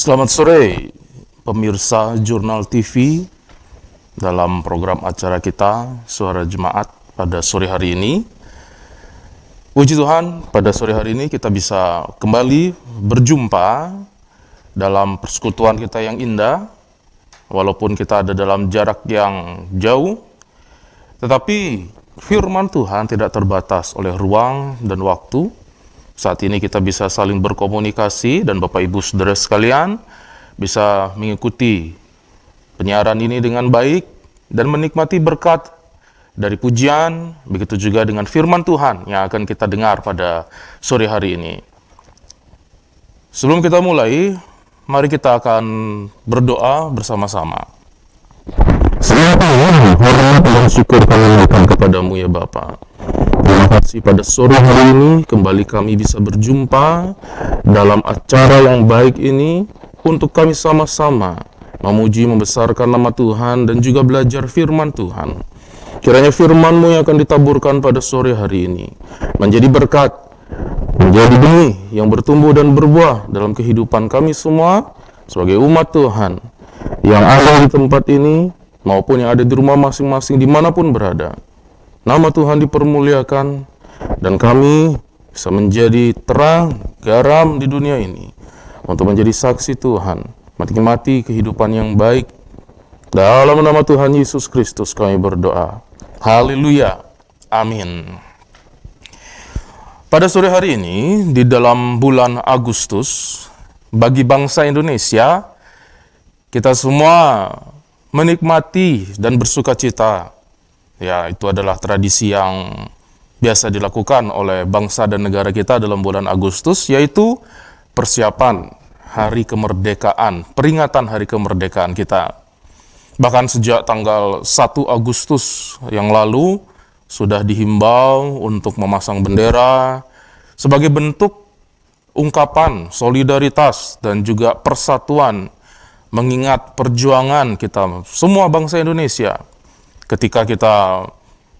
Selamat sore, pemirsa Jurnal TV. Dalam program acara kita, Suara Jemaat, pada sore hari ini. Puji Tuhan, pada sore hari ini kita bisa kembali berjumpa dalam persekutuan kita yang indah. Walaupun kita ada dalam jarak yang jauh, tetapi firman Tuhan tidak terbatas oleh ruang dan waktu. Saat ini kita bisa saling berkomunikasi dan Bapak Ibu Saudara sekalian bisa mengikuti penyiaran ini dengan baik dan menikmati berkat dari pujian, begitu juga dengan firman Tuhan yang akan kita dengar pada sore hari ini. Sebelum kita mulai, mari kita akan berdoa bersama-sama. Segala hormat dan syukur kami naikkan kepadamu ya Bapa. Terima kasih pada sore hari ini kembali kami bisa berjumpa dalam acara yang baik ini untuk kami sama-sama memuji membesarkan nama Tuhan dan juga belajar firman Tuhan. Kiranya firman-Mu yang akan ditaburkan pada sore hari ini menjadi berkat, menjadi benih yang bertumbuh dan berbuah dalam kehidupan kami semua sebagai umat Tuhan yang ada di tempat ini maupun yang ada di rumah masing-masing dimanapun berada. Nama Tuhan dipermuliakan dan kami bisa menjadi terang, garam di dunia ini untuk menjadi saksi Tuhan, menikmati kehidupan yang baik. Dalam nama Tuhan Yesus Kristus kami berdoa. Haleluya. Amin. Pada sore hari ini, di dalam bulan Agustus, bagi bangsa Indonesia, kita semua menikmati dan bersuka cita. Ya, itu adalah tradisi yang biasa dilakukan oleh bangsa dan negara kita dalam bulan Agustus, yaitu persiapan hari kemerdekaan, peringatan hari kemerdekaan kita. Bahkan sejak tanggal 1 Agustus yang lalu, sudah dihimbau untuk memasang bendera sebagai bentuk ungkapan solidaritas dan juga persatuan, mengingat perjuangan kita, semua bangsa Indonesia, ketika kita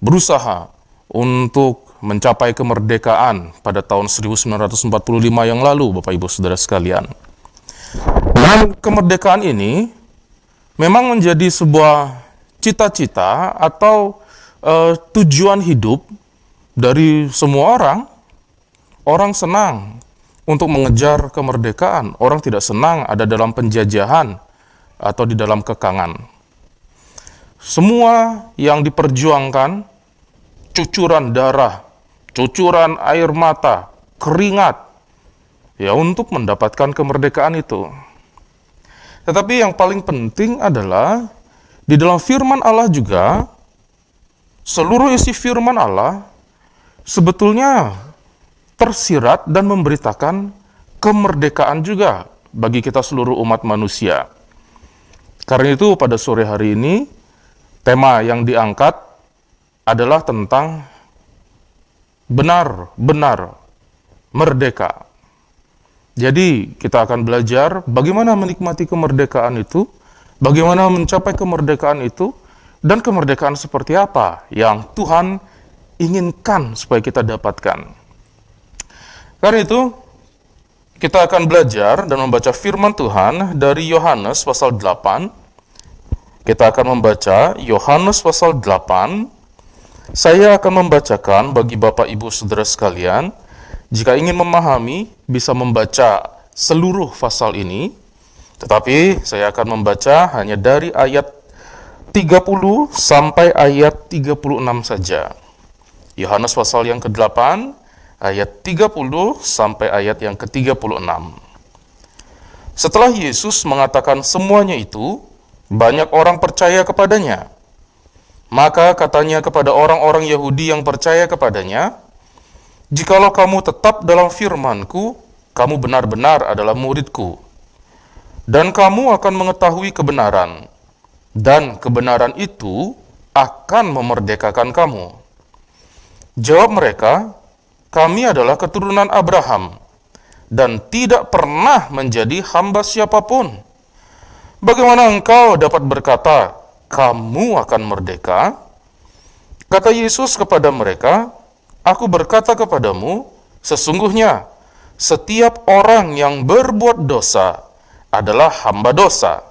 berusaha untuk mencapai kemerdekaan pada tahun 1945 yang lalu, Bapak Ibu Saudara sekalian. Dan kemerdekaan ini memang menjadi sebuah cita-cita atau tujuan hidup dari semua orang. Orang senang untuk mengejar kemerdekaan, orang tidak senang ada dalam penjajahan atau di dalam kekangan. Semua yang diperjuangkan, cucuran darah, cucuran air mata, keringat, ya untuk mendapatkan kemerdekaan itu. Tetapi yang paling penting adalah, di dalam firman Allah juga, seluruh isi firman Allah sebetulnya tersirat dan memberitakan kemerdekaan juga bagi kita seluruh umat manusia. Karena itu pada sore hari ini, tema yang diangkat adalah tentang benar-benar merdeka. Jadi kita akan belajar bagaimana menikmati kemerdekaan itu, bagaimana mencapai kemerdekaan itu, dan kemerdekaan seperti apa yang Tuhan inginkan supaya kita dapatkan. Karena itu, kita akan belajar dan membaca firman Tuhan dari Yohanes pasal 8. Kita akan membaca Yohanes pasal 8. Saya akan membacakan bagi Bapak Ibu Saudara sekalian. Jika ingin memahami, bisa membaca seluruh pasal ini. Tetapi saya akan membaca hanya dari ayat 30 sampai ayat 36 saja. Yohanes pasal yang ke-8, ayat 30 sampai ayat yang ke-36. Setelah Yesus mengatakan semuanya itu, banyak orang percaya kepadanya. Maka katanya kepada orang-orang Yahudi yang percaya kepadanya, "Jikalau kamu tetap dalam firman-Ku, kamu benar-benar adalah murid-Ku. Dan kamu akan mengetahui kebenaran, dan kebenaran itu akan memerdekakan kamu." Jawab mereka, "Kami adalah keturunan Abraham, dan tidak pernah menjadi hamba siapapun. Bagaimana engkau dapat berkata, kamu akan merdeka?" Kata Yesus kepada mereka, "Aku berkata kepadamu, sesungguhnya setiap orang yang berbuat dosa adalah hamba dosa.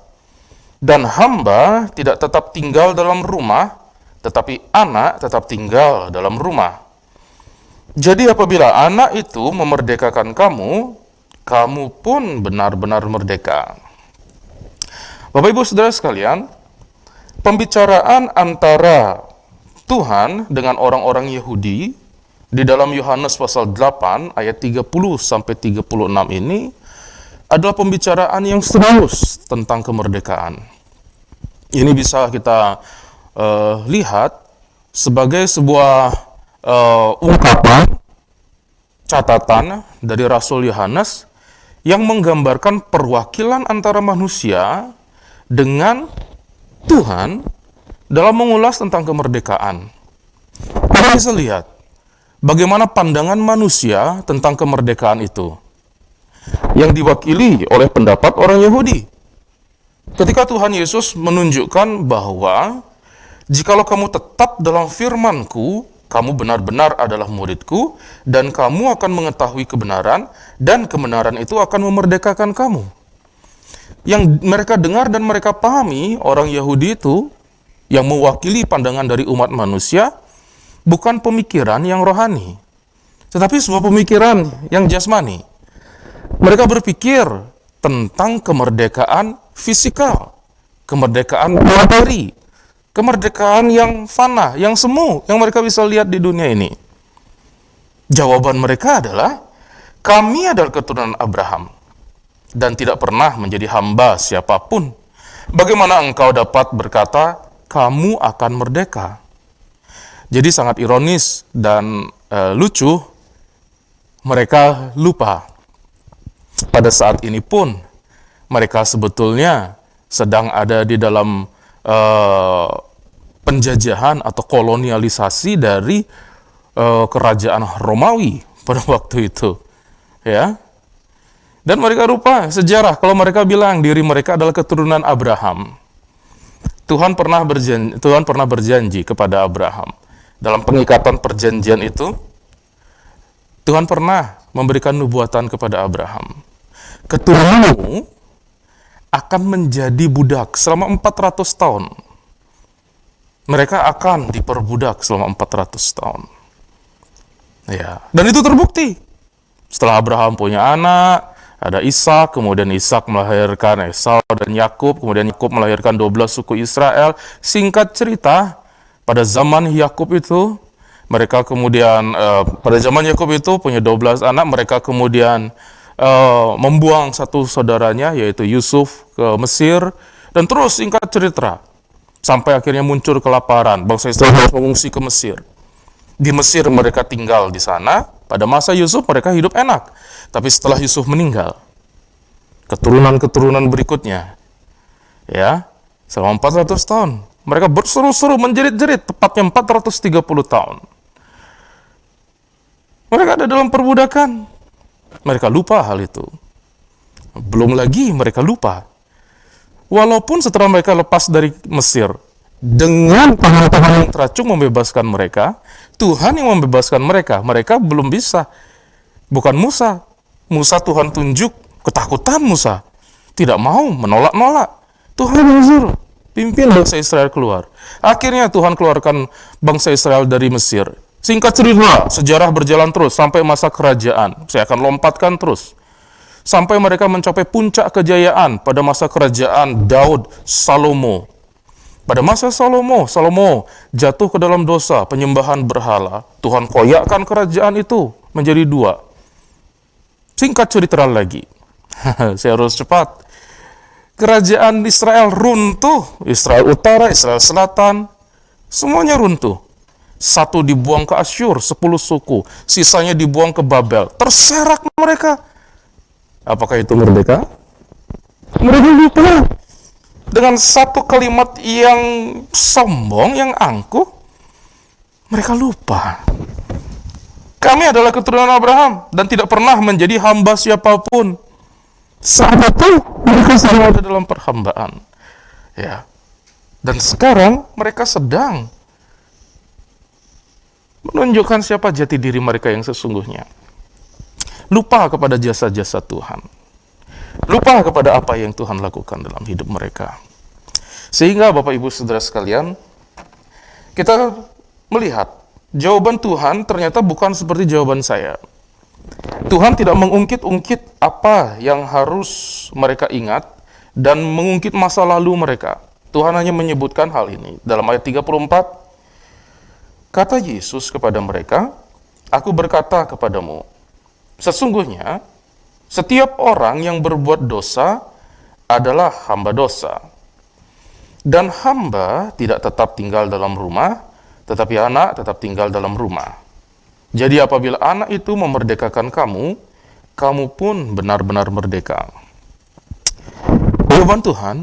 Dan hamba tidak tetap tinggal dalam rumah, tetapi anak tetap tinggal dalam rumah. Jadi apabila anak itu memerdekakan kamu, kamu pun benar-benar merdeka. Bapak Ibu Saudara sekalian, pembicaraan antara Tuhan dengan orang-orang Yahudi di dalam Yohanes pasal 8 ayat 30 sampai 36 ini adalah pembicaraan yang serius tentang kemerdekaan. Ini bisa kita lihat sebagai sebuah ungkapan, catatan dari Rasul Yohanes yang menggambarkan perwakilan antara manusia dengan Tuhan dalam mengulas tentang kemerdekaan. Kita bisa lihat bagaimana pandangan manusia tentang kemerdekaan itu, yang diwakili oleh pendapat orang Yahudi. Ketika Tuhan Yesus menunjukkan bahwa jikalau kamu tetap dalam firman-Ku, kamu benar-benar adalah murid-Ku, dan kamu akan mengetahui kebenaran, dan kebenaran itu akan memerdekakan kamu. Yang mereka dengar dan mereka pahami, orang Yahudi itu, yang mewakili pandangan dari umat manusia, bukan pemikiran yang rohani, tetapi sebuah pemikiran yang jasmani. Mereka berpikir tentang kemerdekaan fisikal, kemerdekaan materi, kemerdekaan yang fana, yang semu, yang mereka bisa lihat di dunia ini. Jawaban mereka adalah, kami adalah keturunan Abraham, dan tidak pernah menjadi hamba siapapun. Bagaimana engkau dapat berkata, kamu akan merdeka? Jadi sangat ironis dan lucu, mereka lupa. Pada saat ini pun, mereka sebetulnya sedang ada di dalam penjajahan atau kolonialisasi dari kerajaan Romawi pada waktu itu. Ya. Dan mereka lupa sejarah kalau mereka bilang diri mereka adalah keturunan Abraham. Tuhan pernah berjanji kepada Abraham. Dalam pengikatan perjanjian itu, Tuhan pernah memberikan nubuatan kepada Abraham. Keturunanmu akan menjadi budak selama 400 tahun. Mereka akan diperbudak selama 400 tahun. Ya, dan itu terbukti. Setelah Abraham punya anak, ada Ishak, kemudian Ishak melahirkan Esau dan Yakub, kemudian Yakub melahirkan 12 suku Israel. Singkat cerita, pada zaman Yakub itu, mereka kemudian, pada zaman Yakub itu punya 12 anak, mereka kemudian membuang satu saudaranya, yaitu Yusuf, ke Mesir, dan terus singkat cerita, sampai akhirnya muncul kelaparan, bangsa Israel harus mengungsi ke Mesir. Di Mesir mereka tinggal di sana, pada masa Yusuf mereka hidup enak. Tapi setelah Yusuf meninggal, keturunan-keturunan berikutnya, ya, selama 400 tahun, mereka berseru-seru, menjerit-jerit, tepatnya 430 tahun. Mereka ada dalam perbudakan. Mereka lupa hal itu. Belum lagi mereka lupa, walaupun setelah mereka lepas dari Mesir, dengan tangan-tangan yang teracung membebaskan mereka, Tuhan yang membebaskan mereka. Mereka belum bisa. Bukan Musa. Musa Tuhan tunjuk ketakutan Musa. Tidak mau, menolak-nolak. Tuhan yang suruh, pimpin bangsa Israel keluar. Akhirnya Tuhan keluarkan bangsa Israel dari Mesir. Singkat cerita, sejarah berjalan terus sampai masa kerajaan. Saya akan lompatkan terus. Sampai mereka mencapai puncak kejayaan pada masa kerajaan Daud, Salomo. Pada masa Salomo jatuh ke dalam dosa penyembahan berhala. Tuhan koyakkan kerajaan itu menjadi dua. Singkat cerita lagi, saya harus cepat. Kerajaan Israel runtuh, Israel Utara, Israel Selatan, semuanya runtuh. Satu dibuang ke Asyur, 10 suku, sisanya dibuang ke Babel. Terserak mereka. Apakah itu merdeka? Mereka lupa. Dengan satu kalimat yang sombong, yang angkuh, mereka lupa. Kami adalah keturunan Abraham dan tidak pernah menjadi hamba siapapun. Saat itu mereka sedang ada dalam perhambaan. Ya. Dan sekarang mereka sedang menunjukkan siapa jati diri mereka yang sesungguhnya. Lupa kepada jasa-jasa Tuhan. lupa kepada apa yang Tuhan lakukan dalam hidup mereka. Sehingga Bapak Ibu Saudara sekalian, kita melihat jawaban Tuhan ternyata bukan seperti jawaban saya. Tuhan tidak mengungkit-ungkit apa yang harus mereka ingat dan mengungkit masa lalu mereka. Tuhan hanya menyebutkan hal ini. Dalam ayat 34, kata Yesus kepada mereka, "Aku berkata kepadamu, sesungguhnya setiap orang yang berbuat dosa adalah hamba dosa. Dan hamba tidak tetap tinggal dalam rumah, tetapi anak tetap tinggal dalam rumah. Jadi apabila anak itu memerdekakan kamu, kamu pun benar-benar merdeka." Jawaban Tuhan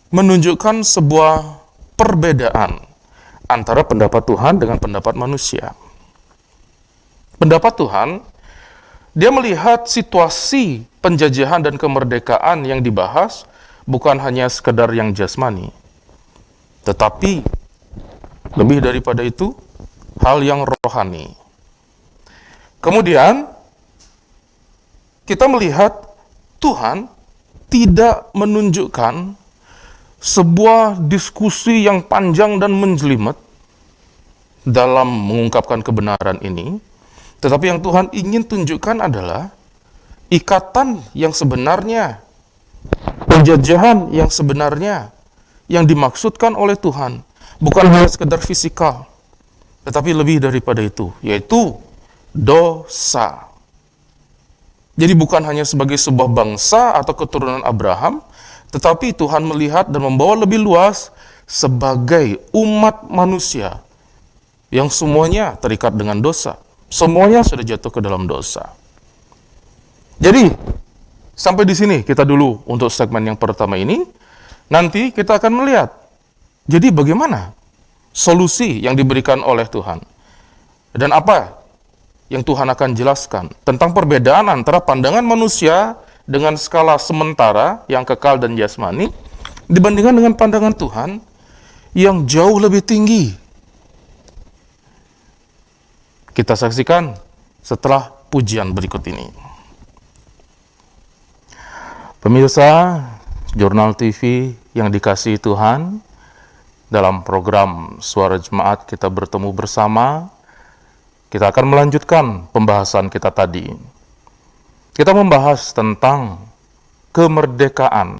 menunjukkan sebuah perbedaan antara pendapat Tuhan dengan pendapat manusia. Pendapat Tuhan, dia melihat situasi penjajahan dan kemerdekaan yang dibahas bukan hanya sekedar yang jasmani, tetapi lebih daripada itu, hal yang rohani. Kemudian, kita melihat Tuhan tidak menunjukkan sebuah diskusi yang panjang dan menjelimet dalam mengungkapkan kebenaran ini, tetapi yang Tuhan ingin tunjukkan adalah ikatan yang sebenarnya, penjajahan yang sebenarnya yang dimaksudkan oleh Tuhan, bukan hanya sekedar fisikal, tetapi lebih daripada itu, yaitu dosa. Jadi bukan hanya sebagai sebuah bangsa atau keturunan Abraham, tetapi Tuhan melihat dan membawa lebih luas sebagai umat manusia yang semuanya terikat dengan dosa. Semuanya sudah jatuh ke dalam dosa. Jadi, sampai di sini kita dulu untuk segmen yang pertama ini. Nanti kita akan melihat, jadi bagaimana solusi yang diberikan oleh Tuhan. Dan apa yang Tuhan akan jelaskan tentang perbedaan antara pandangan manusia dengan skala sementara yang kekal dan jasmani dibandingkan dengan pandangan Tuhan yang jauh lebih tinggi. Kita saksikan setelah pujian berikut ini. Pemirsa Jurnal TV yang dikasihi Tuhan, dalam program Suara Jemaat kita bertemu bersama. Kita akan melanjutkan pembahasan kita tadi. Kita membahas tentang kemerdekaan.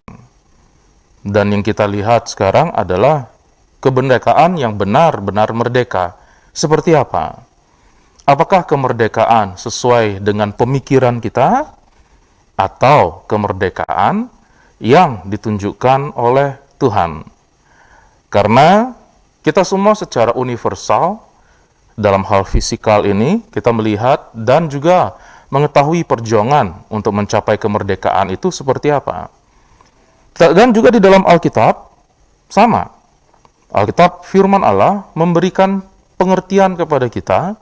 Dan yang kita lihat sekarang adalah kemerdekaan yang benar-benar merdeka. Seperti apa? Apakah kemerdekaan sesuai dengan pemikiran kita? Atau kemerdekaan yang ditunjukkan oleh Tuhan? Karena kita semua secara universal dalam hal fisikal ini, kita melihat dan juga mengetahui perjuangan untuk mencapai kemerdekaan itu seperti apa. Dan juga di dalam Alkitab, sama. Alkitab firman Allah memberikan pengertian kepada kita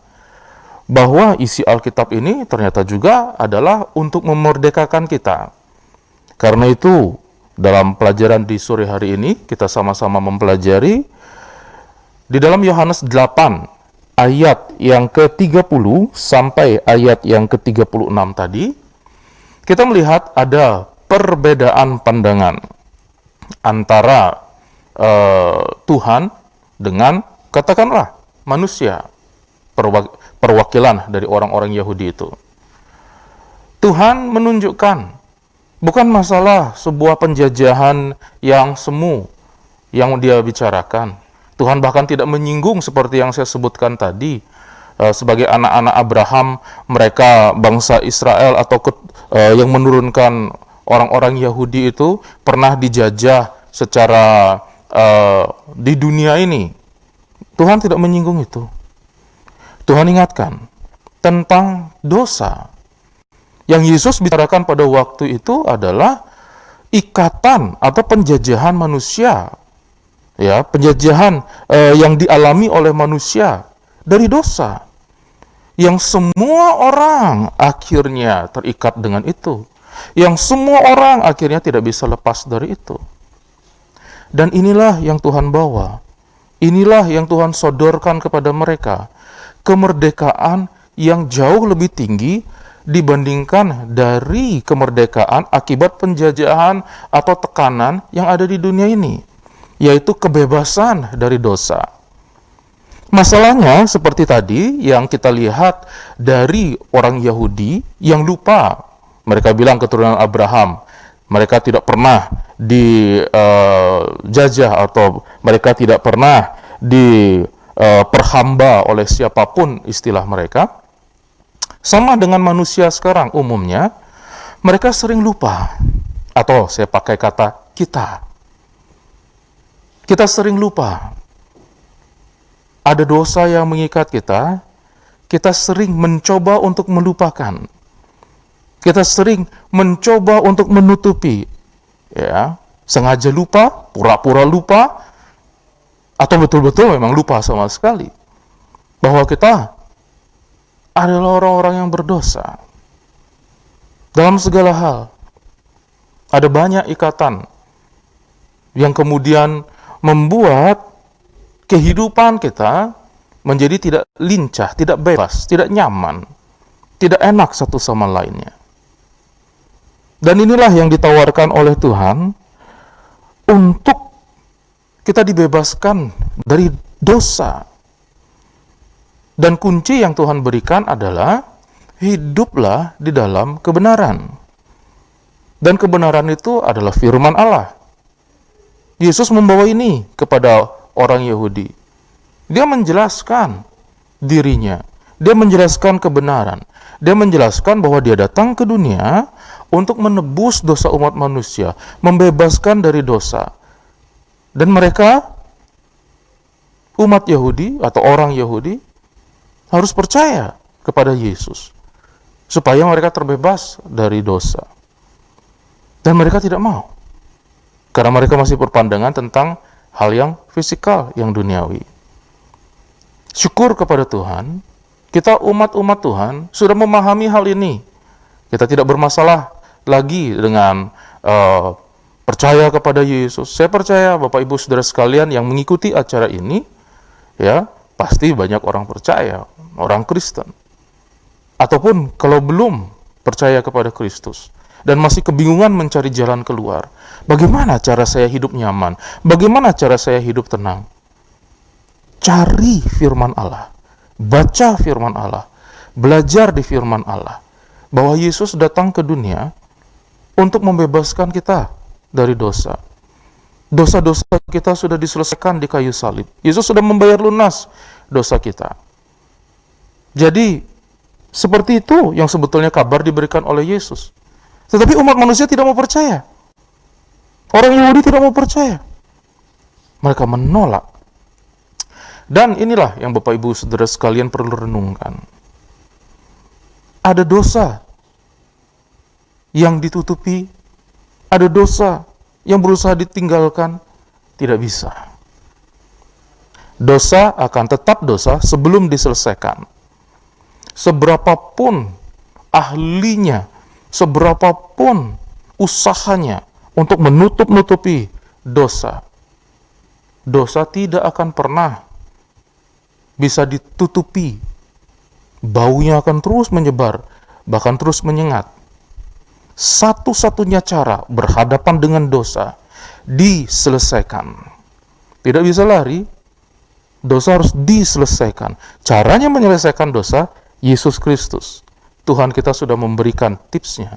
bahwa isi Alkitab ini ternyata juga adalah untuk memerdekakan kita. Karena itu, dalam pelajaran di sore hari ini, kita sama-sama mempelajari di dalam Yohanes 8, ayat yang ke-30 sampai ayat yang ke-36 tadi, kita melihat ada perbedaan pandangan antara Tuhan dengan, katakanlah, manusia, perwakilan dari orang-orang Yahudi itu. Tuhan menunjukkan bukan masalah sebuah penjajahan yang semu yang dia bicarakan. Tuhan bahkan tidak menyinggung seperti yang saya sebutkan tadi, sebagai anak-anak Abraham, mereka bangsa Israel atau yang menurunkan orang-orang Yahudi itu pernah dijajah secara di dunia ini. Tuhan tidak menyinggung itu. Tuhan ingatkan tentang dosa. Yang Yesus bicarakan pada waktu itu adalah ikatan atau penjajahan manusia. Ya, penjajahan yang dialami oleh manusia dari dosa. Yang semua orang akhirnya terikat dengan itu. Yang semua orang akhirnya tidak bisa lepas dari itu. Dan inilah yang Tuhan bawa. Inilah yang Tuhan sodorkan kepada mereka. Kemerdekaan yang jauh lebih tinggi dibandingkan dari kemerdekaan akibat penjajahan atau tekanan yang ada di dunia ini, yaitu kebebasan dari dosa. Masalahnya seperti tadi yang kita lihat dari orang Yahudi yang lupa. Mereka bilang keturunan Abraham. Mereka tidak pernah dijajah atau mereka tidak pernah diperhamba oleh siapapun, istilah mereka. Sama dengan manusia sekarang umumnya, mereka sering lupa. Atau saya pakai kata kita. Kita sering lupa. Ada dosa yang mengikat kita sering mencoba untuk melupakan. Kita sering mencoba untuk menutupi, ya, sengaja lupa, pura-pura lupa, atau betul-betul memang lupa sama sekali bahwa kita adalah orang-orang yang berdosa. Dalam segala hal, ada banyak ikatan yang kemudian membuat kehidupan kita menjadi tidak lincah, tidak bebas, tidak nyaman, tidak enak satu sama lainnya. Dan inilah yang ditawarkan oleh Tuhan untuk kita dibebaskan dari dosa. Dan kunci yang Tuhan berikan adalah hiduplah di dalam kebenaran. Dan kebenaran itu adalah firman Allah. Yesus membawa ini kepada orang Yahudi. Dia menjelaskan dirinya. Dia menjelaskan kebenaran. Dia menjelaskan bahwa dia datang ke dunia untuk menebus dosa umat manusia, membebaskan dari dosa. Dan mereka, umat Yahudi atau orang Yahudi, harus percaya kepada Yesus supaya mereka terbebas dari dosa. Dan mereka tidak mau. Karena mereka masih berpandangan tentang hal yang fisikal, yang duniawi. Syukur kepada Tuhan, kita umat-umat Tuhan sudah memahami hal ini. Kita tidak bermasalah lagi dengan percaya kepada Yesus. Saya percaya Bapak Ibu Saudara sekalian yang mengikuti acara ini, ya, pasti banyak orang percaya, orang Kristen. Ataupun kalau belum percaya kepada Kristus dan masih kebingungan mencari jalan keluar. Bagaimana cara saya hidup nyaman? Bagaimana cara saya hidup tenang? Cari firman Allah. Baca firman Allah. Belajar di firman Allah. Bahwa Yesus datang ke dunia untuk membebaskan kita dari dosa. Dosa-dosa kita sudah diselesaikan di kayu salib. Yesus sudah membayar lunas dosa kita. Jadi, seperti itu yang sebetulnya kabar diberikan oleh Yesus. Tetapi umat manusia tidak mau percaya. Orang Yahudi tidak mau percaya. Mereka menolak. Dan inilah yang Bapak Ibu Saudara sekalian perlu renungkan. Ada dosa yang ditutupi, ada dosa yang berusaha ditinggalkan, tidak bisa. Dosa akan tetap dosa sebelum diselesaikan. Seberapapun ahlinya, seberapapun usahanya untuk menutup-nutupi dosa, dosa tidak akan pernah bisa ditutupi. Baunya akan terus menyebar, bahkan terus menyengat. Satu-satunya cara berhadapan dengan dosa, diselesaikan. Tidak bisa lari, dosa harus diselesaikan. Caranya menyelesaikan dosa, Yesus Kristus. Tuhan kita sudah memberikan tipsnya.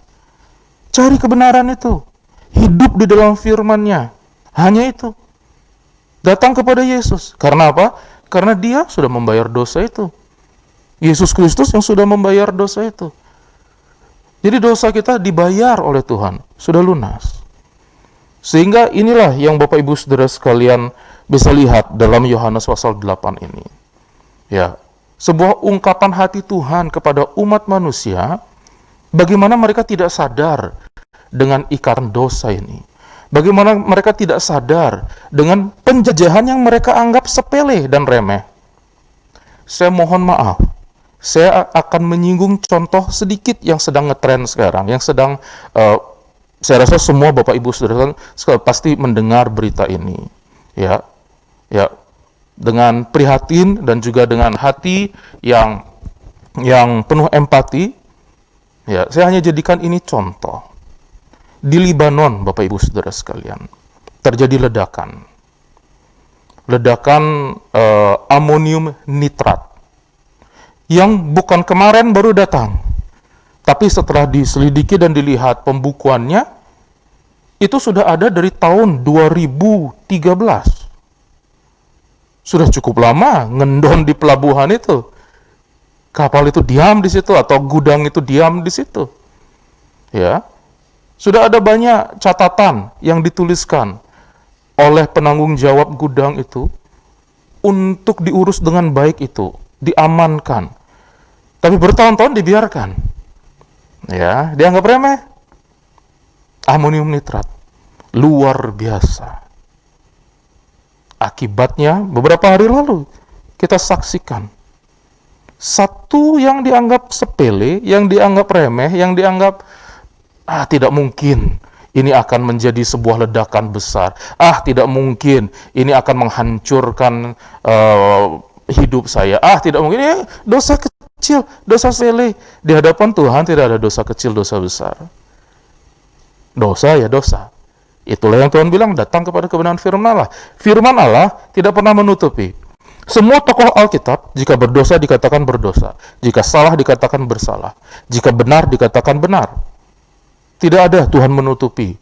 Cari kebenaran itu. Hidup di dalam firman-Nya. Hanya itu. Datang kepada Yesus. Karena apa? Karena Dia sudah membayar dosa itu. Yesus Kristus yang sudah membayar dosa itu. Jadi dosa kita dibayar oleh Tuhan. Sudah lunas. Sehingga inilah yang Bapak Ibu Saudara sekalian bisa lihat dalam Yohanes pasal 8 ini. Ya, sebuah ungkapan hati Tuhan kepada umat manusia, bagaimana mereka tidak sadar dengan ikatan dosa ini. Bagaimana mereka tidak sadar dengan penjajahan yang mereka anggap sepele dan remeh. Saya mohon maaf, saya akan menyinggung contoh sedikit yang sedang ngetren sekarang, yang sedang, saya rasa semua Bapak Ibu Saudara pasti mendengar berita ini. Ya, dengan prihatin dan juga dengan hati yang penuh empati, Ya, saya hanya jadikan ini contoh. Di Libanon, Bapak Ibu Saudara sekalian, terjadi ledakan. Ledakan amonium nitrat yang bukan kemarin baru datang. Tapi setelah diselidiki dan dilihat pembukuannya, itu sudah ada dari tahun 2013. Sudah cukup lama ngendon di pelabuhan itu. Kapal itu diam di situ atau gudang itu diam di situ. Ya. Sudah ada banyak catatan yang dituliskan oleh penanggung jawab gudang itu untuk diurus dengan baik itu, diamankan. Tapi bertahun-tahun dibiarkan. Ya, dianggap remeh. Amonium nitrat luar biasa. Akibatnya beberapa hari lalu kita saksikan satu yang dianggap sepele, yang dianggap remeh, yang dianggap tidak mungkin ini akan menjadi sebuah ledakan besar. Tidak mungkin ini akan menghancurkan hidup saya. Tidak mungkin ini dosa kecil, dosa sepele. Di hadapan Tuhan tidak ada dosa kecil, dosa besar. Dosa ya dosa. Itulah yang Tuhan bilang, datang kepada kebenaran firman Allah. Firman Allah tidak pernah menutupi. Semua tokoh Alkitab, jika berdosa dikatakan berdosa, jika salah dikatakan bersalah, jika benar dikatakan benar. Tidak ada Tuhan menutupi.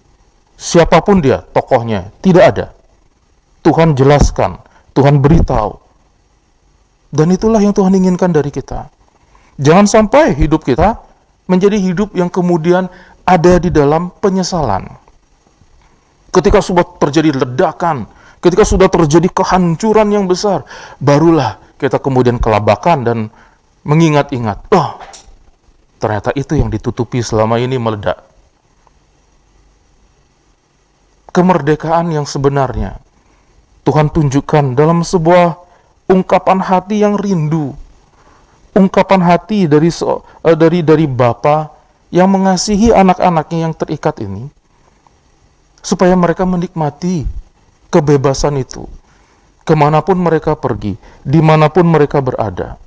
Siapapun dia, tokohnya, tidak ada. Tuhan jelaskan, Tuhan beritahu. Dan itulah yang Tuhan inginkan dari kita. Jangan sampai hidup kita menjadi hidup yang kemudian ada di dalam penyesalan. Ketika sudah terjadi ledakan, ketika sudah terjadi kehancuran yang besar, barulah kita kemudian kelabakan dan mengingat-ingat, ternyata itu yang ditutupi selama ini meledak. Kemerdekaan yang sebenarnya Tuhan tunjukkan dalam sebuah ungkapan hati yang rindu, ungkapan hati dari Bapa yang mengasihi anak-anaknya yang terikat ini, supaya mereka menikmati kebebasan itu, kemanapun mereka pergi, dimanapun mereka berada.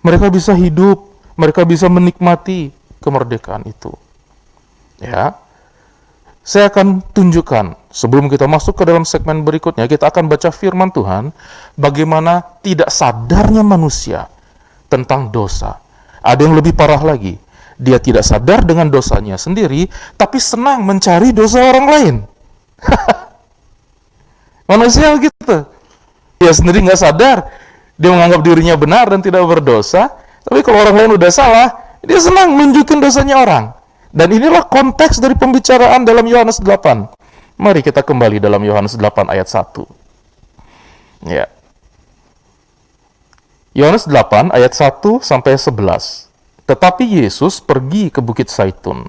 Mereka bisa hidup, mereka bisa menikmati kemerdekaan itu. Ya, saya akan tunjukkan, sebelum kita masuk ke dalam segmen berikutnya, kita akan baca firman Tuhan, bagaimana tidak sadarnya manusia tentang dosa. Ada yang lebih parah lagi, dia tidak sadar dengan dosanya sendiri, tapi senang mencari dosa orang lain. Manusia gitu. Dia sendiri nggak sadar, dia menganggap dirinya benar dan tidak berdosa, tapi kalau orang lain udah salah, dia senang nunjukin dosanya orang. Dan inilah konteks dari pembicaraan dalam Yohanes 8. Mari kita kembali dalam Yohanes 8 ayat 1. Ya. Yohanes 8 ayat 1 sampai 11. Tetapi Yesus pergi ke Bukit Zaitun.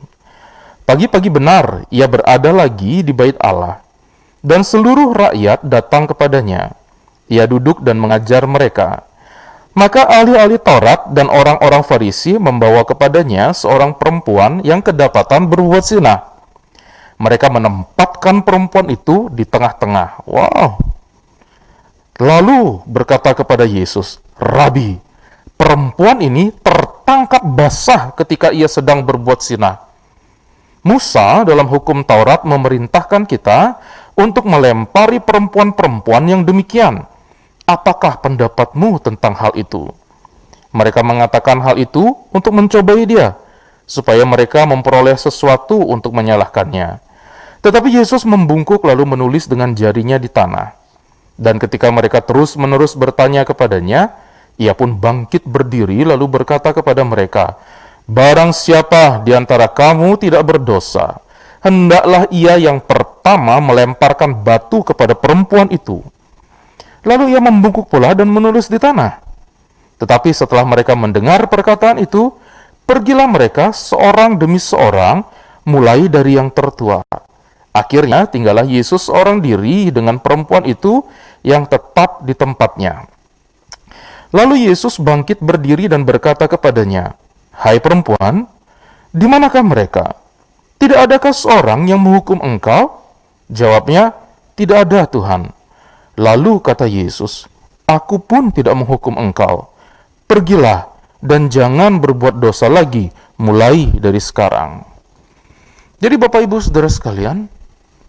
Pagi-pagi benar ia berada lagi di bait Allah, dan seluruh rakyat datang kepadanya. Ia duduk dan mengajar mereka. Maka ahli-ahli Taurat dan orang-orang Farisi membawa kepadanya seorang perempuan yang kedapatan berbuat zina. Mereka menempatkan perempuan itu di tengah-tengah. Wow. Lalu berkata kepada Yesus, "Rabi, perempuan ini tertangkap basah ketika ia sedang berbuat zina. Musa dalam hukum Taurat memerintahkan kita untuk melempari perempuan-perempuan yang demikian. Apakah pendapatmu tentang hal itu?" Mereka mengatakan hal itu untuk mencobai dia, supaya mereka memperoleh sesuatu untuk menyalahkannya. Tetapi Yesus membungkuk lalu menulis dengan jarinya di tanah. Dan ketika mereka terus-menerus bertanya kepadanya, ia pun bangkit berdiri lalu berkata kepada mereka, "Barang siapa di antara kamu tidak berdosa, hendaklah ia yang pertama melemparkan batu kepada perempuan itu." Lalu ia membungkuk pula dan menulis di tanah. Tetapi setelah mereka mendengar perkataan itu, pergilah mereka seorang demi seorang, mulai dari yang tertua. Akhirnya tinggallah Yesus seorang diri dengan perempuan itu yang tetap di tempatnya. Lalu Yesus bangkit berdiri dan berkata kepadanya, "Hai perempuan, di manakah mereka? Tidak adakah seorang yang menghukum engkau?" Jawabnya, "Tidak ada, Tuhan." Lalu kata Yesus, "Aku pun tidak menghukum engkau. Pergilah dan jangan berbuat dosa lagi mulai dari sekarang. Jadi Bapak Ibu Saudara sekalian,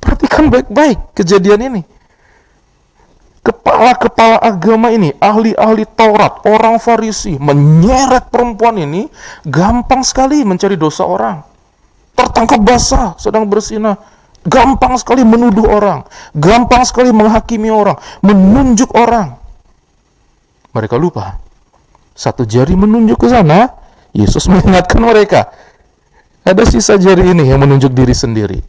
perhatikan baik-baik kejadian ini. Kepala-kepala agama ini, ahli-ahli Taurat, orang Farisi, menyeret perempuan ini, gampang sekali mencari dosa orang. Tertangkap basah, sedang bersinah, gampang sekali menuduh orang, gampang sekali menghakimi orang, menunjuk orang. Mereka lupa, satu jari menunjuk ke sana, Yesus mengingatkan mereka, ada sisa jari ini yang menunjuk diri sendiri.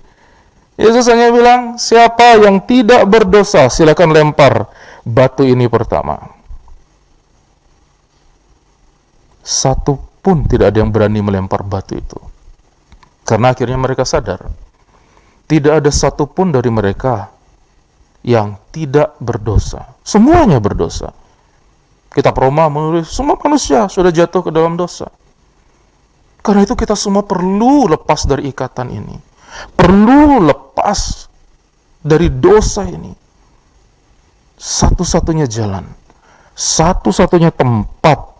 Yesus hanya bilang, siapa yang tidak berdosa, silakan lempar batu ini pertama. Satu pun tidak ada yang berani melempar batu itu. Karena akhirnya mereka sadar, tidak ada satu pun dari mereka yang tidak berdosa. Semuanya berdosa. Kitab Roma menulis, semua manusia sudah jatuh ke dalam dosa. Karena itu kita semua perlu lepas dari ikatan ini. Perlu lepas dari dosa ini. Satu-satunya jalan, satu-satunya tempat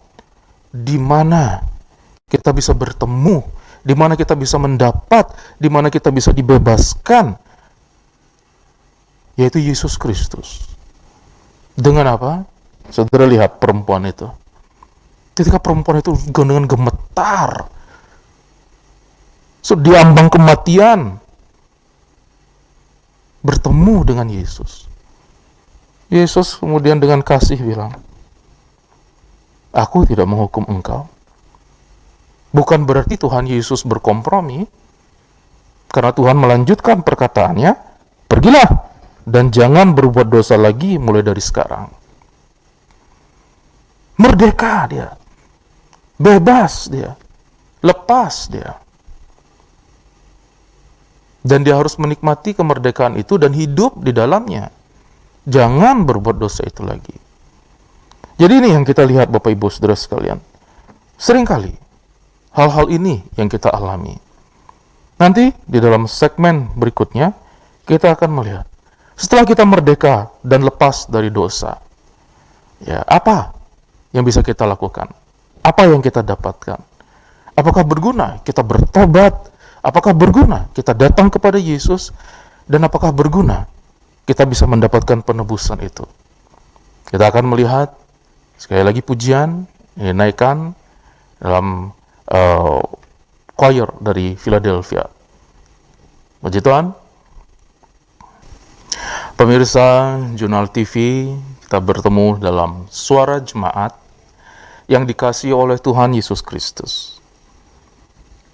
di mana kita bisa bertemu, di mana kita bisa mendapat, di mana kita bisa dibebaskan, yaitu Yesus Kristus. Dengan apa? Saudara lihat perempuan itu. Ketika perempuan itu dengan gemetar, di ambang kematian, bertemu dengan Yesus. Yesus kemudian dengan kasih bilang, aku tidak menghukum engkau. Bukan berarti Tuhan Yesus berkompromi, karena Tuhan melanjutkan perkataannya, pergilah dan jangan berbuat dosa lagi mulai dari sekarang. Merdeka dia, bebas dia, lepas dia. Dan dia harus menikmati kemerdekaan itu dan hidup di dalamnya. Jangan berbuat dosa itu lagi. Jadi ini yang kita lihat Bapak Ibu Saudara sekalian. Seringkali hal-hal ini yang kita alami. Nanti di dalam segmen berikutnya kita akan melihat setelah kita merdeka dan lepas dari dosa, ya, apa yang bisa kita lakukan? Apa yang kita dapatkan? Apakah berguna kita bertobat? Apakah berguna kita datang kepada Yesus? Dan apakah berguna kita bisa mendapatkan penebusan itu? Kita akan melihat sekali lagi pujian yang dinaikkan dalam choir dari Philadelphia. Puji Tuhan. Pemirsa Jurnal TV, kita bertemu dalam Suara Jemaat yang dikasihi oleh Tuhan Yesus Kristus.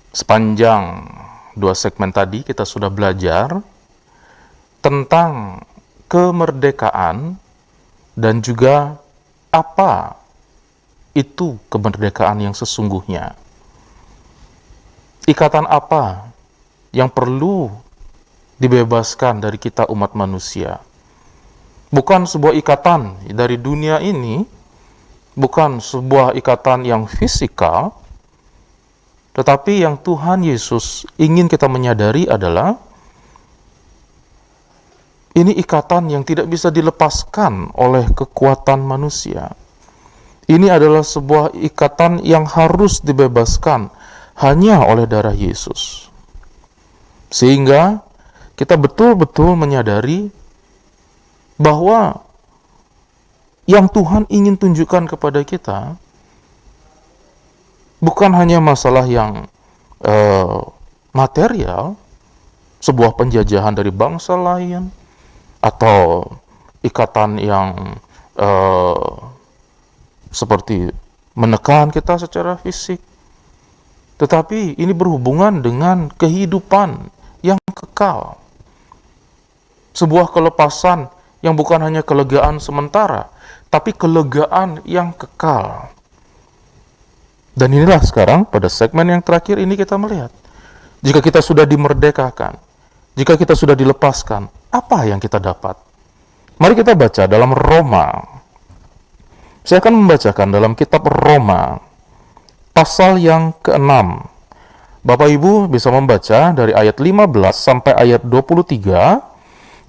Sepanjang 2 segmen tadi kita sudah belajar tentang kemerdekaan dan juga apa itu kemerdekaan yang sesungguhnya. Ikatan apa yang perlu dibebaskan dari kita umat manusia. Bukan sebuah ikatan dari dunia ini, bukan sebuah ikatan yang fisikal, tetapi yang Tuhan Yesus ingin kita menyadari adalah ini ikatan yang tidak bisa dilepaskan oleh kekuatan manusia. Ini adalah sebuah ikatan yang harus dibebaskan hanya oleh darah Yesus. Sehingga kita betul-betul menyadari bahwa yang Tuhan ingin tunjukkan kepada kita bukan hanya masalah yang material, sebuah penjajahan dari bangsa lain, atau ikatan yang seperti menekan kita secara fisik, tetapi ini berhubungan dengan kehidupan yang kekal. Sebuah kelepasan yang bukan hanya kelegaan sementara, tapi kelegaan yang kekal. Dan inilah sekarang pada segmen yang terakhir ini kita melihat, jika kita sudah dimerdekakan, jika kita sudah dilepaskan, apa yang kita dapat? Mari kita baca dalam Roma. Saya akan membacakan dalam kitab Roma, pasal yang ke-6. Bapak Ibu bisa membaca dari ayat 15 sampai ayat 23,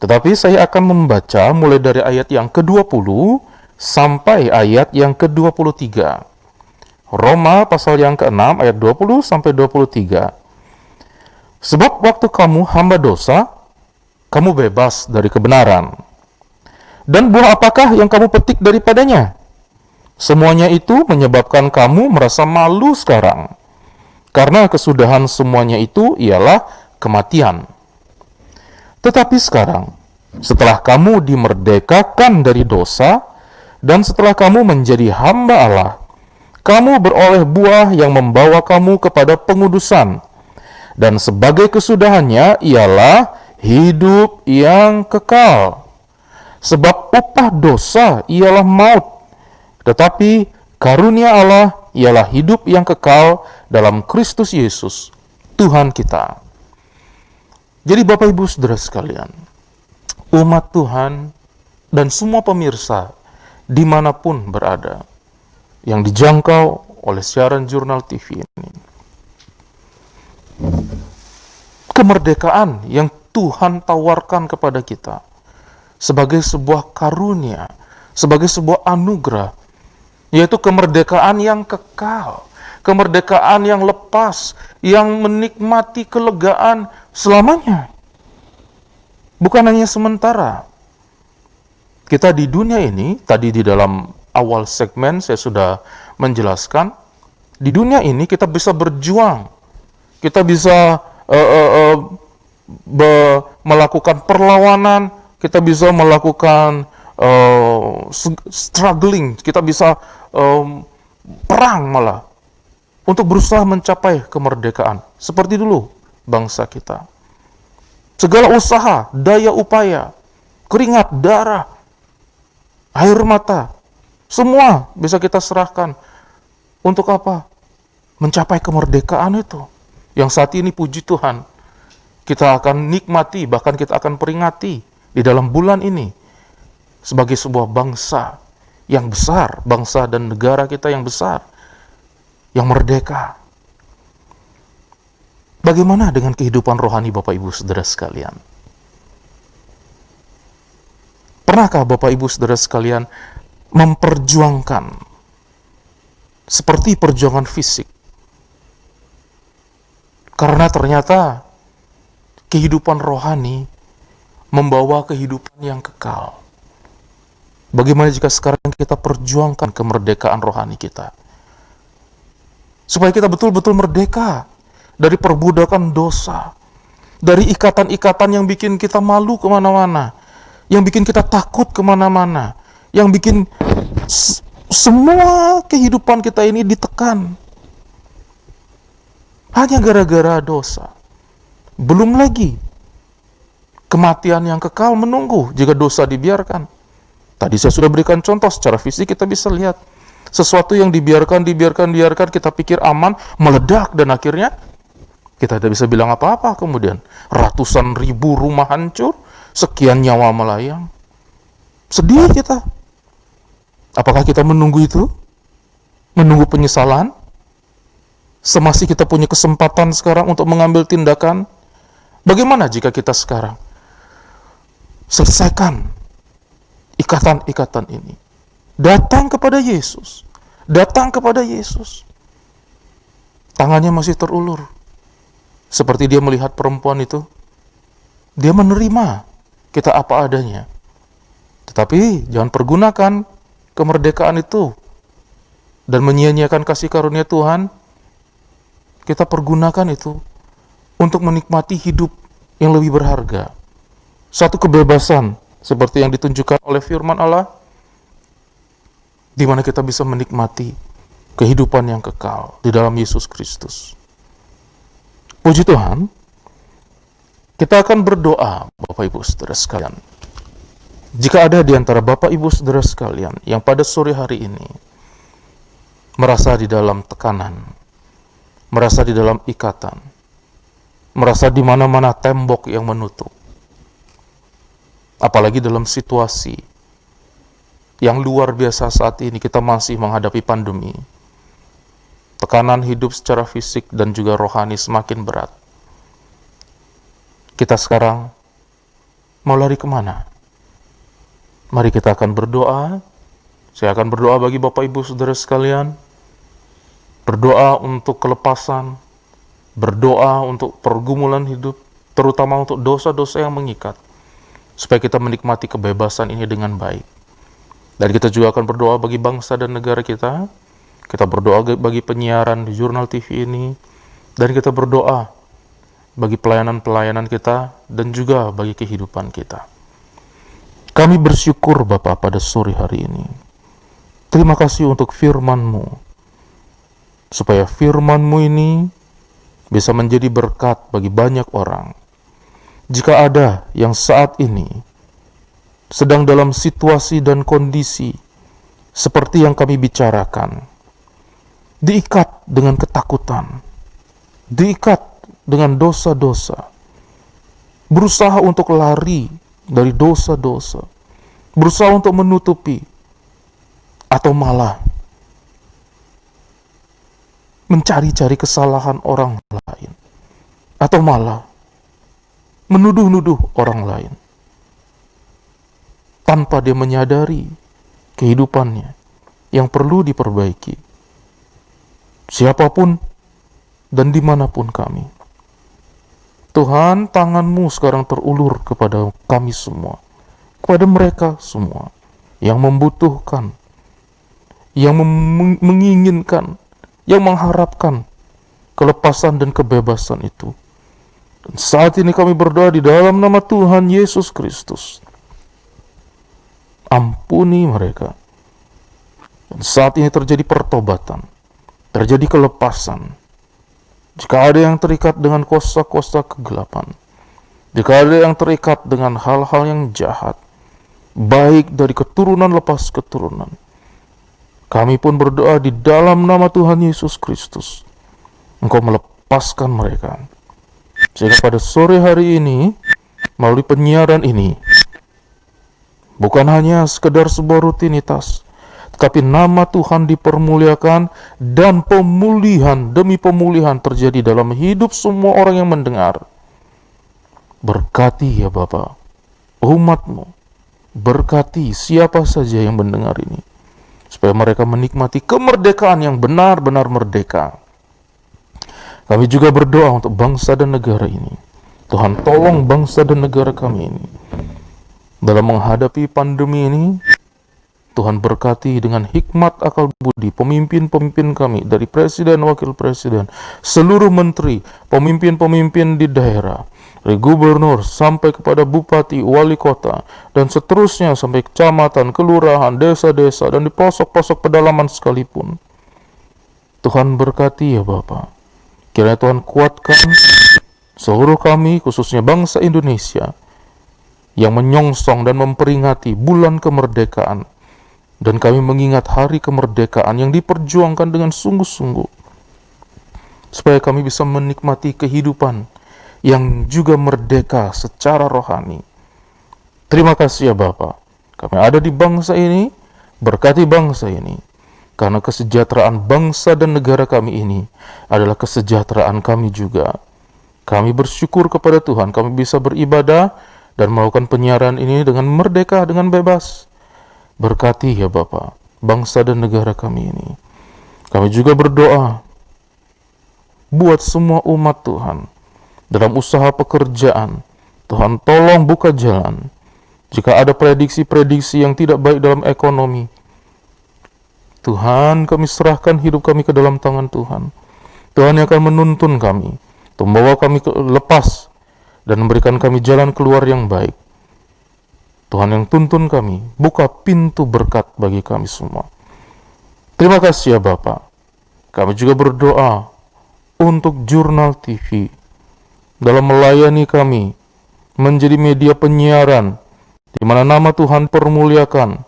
tetapi saya akan membaca mulai dari ayat yang ke-20 sampai ayat yang ke-23. Roma pasal yang ke-6 ayat 20 sampai 23. Sebab waktu kamu hamba dosa, kamu bebas dari kebenaran. Dan buah apakah yang kamu petik daripadanya? Semuanya itu menyebabkan kamu merasa malu sekarang. Karena kesudahan semuanya itu ialah kematian. Tetapi sekarang, setelah kamu dimerdekakan dari dosa, dan setelah kamu menjadi hamba Allah, kamu beroleh buah yang membawa kamu kepada pengudusan. Dan sebagai kesudahannya ialah hidup yang kekal. Sebab upah dosa ialah maut, tetapi karunia Allah ialah hidup yang kekal dalam Kristus Yesus, Tuhan kita. Jadi Bapak Ibu Saudara sekalian, umat Tuhan dan semua pemirsa dimanapun berada yang dijangkau oleh siaran jurnal TV ini, kemerdekaan yang Tuhan tawarkan kepada kita sebagai sebuah karunia, sebagai sebuah anugerah, yaitu kemerdekaan yang kekal, kemerdekaan yang lepas, yang menikmati kelegaan selamanya. Bukan hanya sementara. Kita di dunia ini, tadi di dalam awal segmen saya sudah menjelaskan, di dunia ini kita bisa berjuang, kita bisa melakukan perlawanan, kita bisa melakukan struggling, kita bisa perang malah untuk berusaha mencapai kemerdekaan seperti dulu bangsa kita. Segala usaha, daya upaya, keringat, darah, air mata, semua bisa kita serahkan untuk apa? Mencapai kemerdekaan itu yang saat ini puji Tuhan kita akan nikmati, bahkan kita akan peringati di dalam bulan ini sebagai sebuah bangsa yang besar, bangsa dan negara kita yang besar, yang merdeka. Bagaimana dengan kehidupan rohani Bapak Ibu Saudara sekalian? Pernahkah Bapak Ibu Saudara sekalian memperjuangkan seperti perjuangan fisik? Karena ternyata kehidupan rohani membawa kehidupan yang kekal. Bagaimana jika sekarang kita perjuangkan kemerdekaan rohani kita? Supaya kita betul-betul merdeka dari perbudakan dosa, dari ikatan-ikatan yang bikin kita malu kemana-mana, yang bikin kita takut kemana-mana, yang bikin semua kehidupan kita ini ditekan. Hanya gara-gara dosa. Belum lagi kematian yang kekal menunggu jika dosa dibiarkan. Tadi saya sudah berikan contoh secara fisik, kita bisa lihat sesuatu yang dibiarkan, kita pikir aman, meledak, dan akhirnya kita tidak bisa bilang apa-apa. Kemudian ratusan ribu rumah hancur, sekian nyawa melayang. Sedih kita. Apakah kita menunggu itu? Menunggu penyesalan? Semasih kita punya kesempatan sekarang untuk mengambil tindakan? Bagaimana jika kita sekarang selesaikan ikatan-ikatan ini? Datang kepada Yesus. Datang kepada Yesus. Tangannya masih terulur. Seperti dia melihat perempuan itu. Dia menerima kita apa adanya. Tetapi jangan pergunakan kemerdekaan itu dan menyia-nyiakan kasih karunia Tuhan. Kita pergunakan itu untuk menikmati hidup yang lebih berharga. Satu kebebasan seperti yang ditunjukkan oleh firman Allah, di mana kita bisa menikmati kehidupan yang kekal di dalam Yesus Kristus. Puji Tuhan, kita akan berdoa, Bapak Ibu Saudara sekalian. Jika ada di antara Bapak Ibu Saudara sekalian yang pada sore hari ini merasa di dalam tekanan, merasa di dalam ikatan, merasa di mana-mana tembok yang menutup, apalagi dalam situasi yang luar biasa saat ini, kita masih menghadapi pandemi, tekanan hidup secara fisik dan juga rohani semakin berat. Kita sekarang mau lari kemana? Mari kita akan berdoa. Saya akan berdoa bagi Bapak Ibu Saudara sekalian. berdoa untuk kelepasan, berdoa untuk pergumulan hidup, terutama untuk dosa-dosa yang mengikat, supaya kita menikmati kebebasan ini dengan baik. Dan kita juga akan berdoa bagi bangsa dan negara kita. Kita berdoa bagi penyiaran di Jurnal TV ini, dan kita berdoa bagi pelayanan-pelayanan kita, dan juga bagi kehidupan kita. Kami bersyukur Bapa pada sore hari ini. Terima kasih untuk firman-Mu, supaya firman-Mu ini bisa menjadi berkat bagi banyak orang. Jika ada yang saat ini sedang dalam situasi dan kondisi seperti yang kami bicarakan, diikat dengan ketakutan, diikat dengan dosa-dosa, berusaha untuk lari dari dosa-dosa, berusaha untuk menutupi, atau malah mencari-cari kesalahan orang lain, atau malah menuduh-nuduh orang lain, tanpa dia menyadari kehidupannya yang perlu diperbaiki. Siapapun dan dimanapun kami, Tuhan, tangan-Mu sekarang terulur kepada kami semua, kepada mereka semua yang membutuhkan, yang menginginkan, yang mengharapkan kelepasan dan kebebasan itu. Dan saat ini kami berdoa di dalam nama Tuhan Yesus Kristus. Ampuni mereka. Dan saat ini terjadi pertobatan, terjadi kelepasan. Jika ada yang terikat dengan kuasa-kuasa kegelapan, jika ada yang terikat dengan hal-hal yang jahat, baik dari keturunan lepas keturunan, kami pun berdoa di dalam nama Tuhan Yesus Kristus, Engkau melepaskan mereka. Sehingga pada sore hari ini, melalui penyiaran ini, bukan hanya sekedar sebuah rutinitas, tetapi nama Tuhan dipermuliakan dan pemulihan demi pemulihan terjadi dalam hidup semua orang yang mendengar. Berkati ya Bapa, umat-Mu, berkati siapa saja yang mendengar ini, supaya mereka menikmati kemerdekaan yang benar-benar merdeka. Kami juga berdoa untuk bangsa dan negara ini. Tuhan, tolong bangsa dan negara kami ini dalam menghadapi pandemi ini. Tuhan berkati dengan hikmat akal budi pemimpin-pemimpin kami, dari presiden, wakil presiden, seluruh menteri, pemimpin-pemimpin di daerah, dari gubernur sampai kepada bupati, wali kota, dan seterusnya sampai kecamatan, kelurahan, desa-desa, dan di pelosok-pelosok pedalaman sekalipun. Tuhan berkati ya Bapa. Kiranya Tuhan kuatkan seluruh kami, khususnya bangsa Indonesia, yang menyongsong dan memperingati bulan kemerdekaan. Dan kami mengingat hari kemerdekaan yang diperjuangkan dengan sungguh-sungguh, supaya kami bisa menikmati kehidupan yang juga merdeka secara rohani. Terima kasih ya Bapa. Kami ada di bangsa ini, berkati bangsa ini, karena kesejahteraan bangsa dan negara kami ini adalah kesejahteraan kami juga. Kami bersyukur kepada Tuhan, kami bisa beribadah dan melakukan penyiaran ini dengan merdeka, dengan bebas. Berkati ya Bapa, bangsa dan negara kami ini. Kami juga berdoa buat semua umat Tuhan dalam usaha pekerjaan. Tuhan tolong buka jalan. Jika ada prediksi-prediksi yang tidak baik dalam ekonomi, Tuhan, kami serahkan hidup kami ke dalam tangan Tuhan. Tuhan yang akan menuntun kami, membawa kami lepas dan memberikan kami jalan keluar yang baik. Tuhan yang tuntun kami, buka pintu berkat bagi kami semua. Terima kasih ya Bapa. Kami juga berdoa untuk Jurnal TV dalam melayani kami menjadi media penyiaran di mana nama Tuhan permuliakan.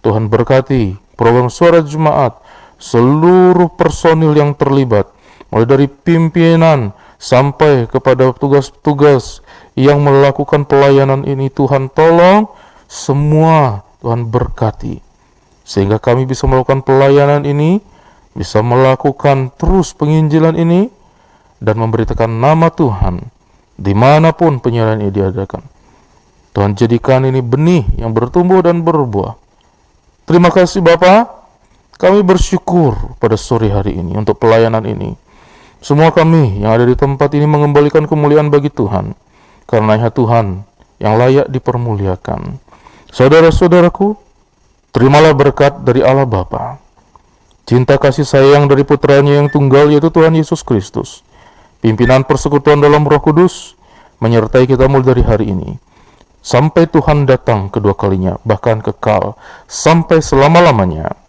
Tuhan berkati program Suara Jemaat, seluruh personil yang terlibat, mulai dari pimpinan sampai kepada tugas-tugas yang melakukan pelayanan ini. Tuhan tolong semua, Tuhan berkati, sehingga kami bisa melakukan pelayanan ini, bisa melakukan terus penginjilan ini, dan memberitakan nama Tuhan dimanapun penyiaran ini diadakan. Tuhan jadikan ini benih yang bertumbuh dan berbuah. Terima kasih Bapa. Kami bersyukur pada sore hari ini untuk pelayanan ini. Semua kami yang ada di tempat ini mengembalikan kemuliaan bagi Tuhan, karena hanya Tuhan yang layak dipermuliakan. Saudara-saudaraku, terimalah berkat dari Allah Bapa, cinta kasih sayang dari putranya yang tunggal yaitu Tuhan Yesus Kristus, pimpinan persekutuan dalam Roh Kudus, menyertai kita mulai dari hari ini, sampai Tuhan datang kedua kalinya, bahkan kekal, sampai selama-lamanya.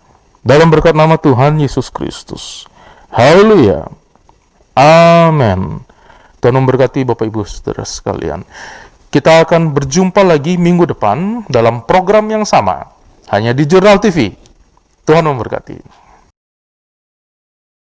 Dalam berkat nama Tuhan Yesus Kristus. Haleluya. Amin. Tuhan memberkati Bapak Ibu Saudara sekalian. Kita akan berjumpa lagi minggu depan dalam program yang sama, hanya di Jurnal TV. Tuhan memberkati.